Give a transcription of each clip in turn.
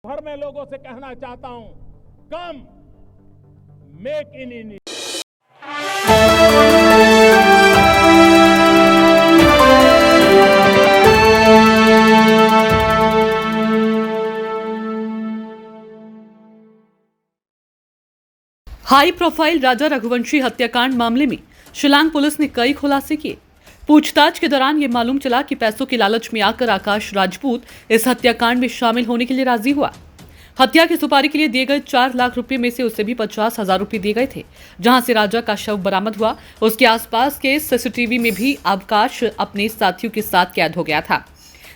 भर में लोगों से कहना चाहता हूं, come make in India. High profile Raja Raghuvanshi हत्याकांड मामले में शिलांग पुलिस ने कई खुलासे किए। पूछताछ के दौरान यह मालूम चला कि पैसों के लालच में आकर आकाश राजपूत इस हत्याकांड में शामिल होने के लिए राजी हुआ। हत्या की सुपारी के लिए दिए गए 4 लाख रुपए में से उसे भी 50,000 रुपए दिए गए थे। जहां से राजा का शव बरामद हुआ, उसके आसपास के सीसीटीवी में भी आकाश अपने साथियों के साथ कैद हो गया था।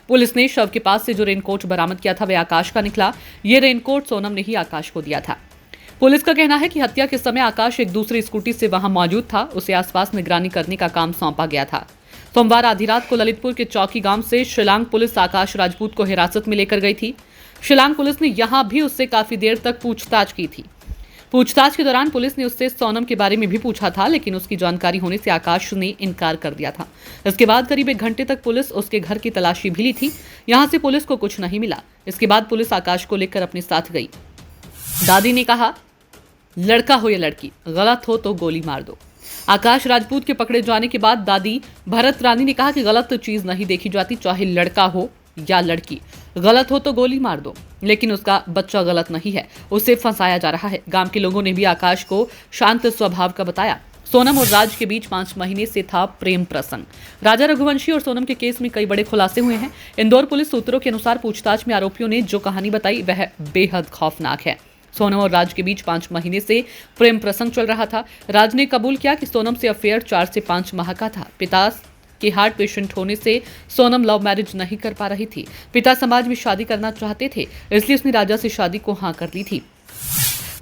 पुलिस ने शव के पास से जो रेनकोट बरामद किया था वह आकाश का निकला। ये रेनकोट सोनम ने ही आकाश को दिया था। पुलिस का कहना है कि हत्या के समय आकाश एक दूसरी स्कूटी से वहां मौजूद था। उसे आसपास निगरानी करने का काम सौंपा गया था। सोमवार आधी रात को ललितपुर के चौकी गांव से शिलांग पुलिस आकाश राजपूत को हिरासत में लेकर गई थी। शिलांग पुलिस ने यहां भी उससे काफी देर तक पूछताछ की थी। पूछताछ के दौरान पुलिस ने उससे सोनम के बारे में भी पूछा था, लेकिन उसकी जानकारी होने से आकाश ने इनकार कर दिया था। इसके बाद करीब 1 घंटे तक पुलिस उसके घर की तलाशी भी ली थी। यहां से पुलिस को कुछ नहीं मिला। इसके बाद पुलिस आकाश को लेकर अपने साथ गई। दादी ने कहा, लड़का हो या लड़की, गलत हो तो गोली मार दो। आकाश राजपूत के पकड़े जाने के बाद दादी भरत रानी ने कहा कि गलत चीज नहीं देखी जाती, चाहे लड़का हो या लड़की, गलत हो तो गोली मार दो। लेकिन उसका बच्चा गलत नहीं है, उसे फंसाया जा रहा है। गांव के लोगों ने भी आकाश को शांत स्वभाव का बताया। सोनम और राज के बीच 5 महीने से था प्रेम प्रसंग। राजा रघुवंशी और सोनम के केस में कई बड़े खुलासे हुए हैं। इंदौर पुलिस सूत्रों के अनुसार पूछताछ में आरोपियों ने जो कहानी बताई वह बेहद खौफनाक है। सोनम और राज के बीच 5 महीने से प्रेम प्रसंग चल रहा था। राज ने कबूल किया कि सोनम से अफेयर 4 से 5 माह का था। पिता के हार्ट पेशेंट होने से सोनम लव मैरिज नहीं कर पा रही थी। पिता समाज में शादी करना चाहते थे, इसलिए उसने राजा से शादी को हाँ कर दी थी।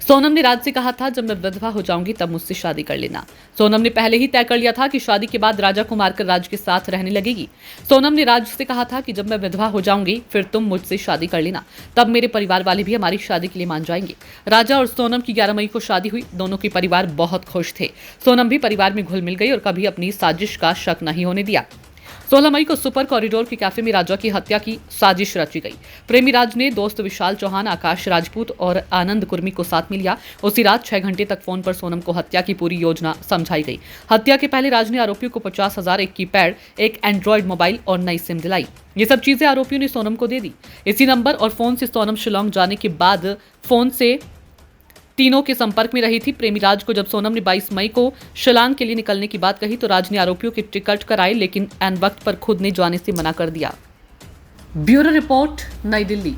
सोनम ने राज से कहा था, जब मैं विधवा हो जाऊंगी तब मुझसे शादी कर लेना। सोनम ने पहले ही तय कर लिया था कि शादी के बाद राजा को मारकर राज के साथ रहने लगेगी। सोनम ने राज से कहा था कि जब मैं विधवा हो जाऊंगी फिर तुम मुझसे शादी कर लेना, तब मेरे परिवार वाले भी हमारी शादी के लिए मान जाएंगे। राजा और सोनम की 11 मई को शादी हुई। दोनों के परिवार बहुत खुश थे। सोनम भी परिवार में घुल मिल गई और कभी अपनी साजिश का शक नहीं होने दिया। 16 मई को सुपर कॉरिडोर के कैफे में राजा की हत्या की साजिश रची गई। प्रेमी राज ने दोस्त विशाल चौहान, आकाश राजपूत और आनंद कुर्मी को साथ में लिया। उसी रात 6 घंटे तक फोन पर सोनम को हत्या की पूरी योजना समझाई गई। हत्या के पहले राज ने आरोपियों को 50,000, एक कीपैड, एक एंड्रॉयड मोबाइल और नई सिम दिलाई। ये सब चीजें आरोपियों ने सोनम को दे दी। इसी नंबर और फोन से सोनम शिलांग जाने के बाद फोन से तीनों के संपर्क में रही थी। प्रेमी राज को जब सोनम ने 22 मई को शिलांग के लिए निकलने की बात कही तो राज ने आरोपियों के टिकट कराए, लेकिन ऐन वक्त पर खुद ने जाने से मना कर दिया। ब्यूरो रिपोर्ट, नई दिल्ली।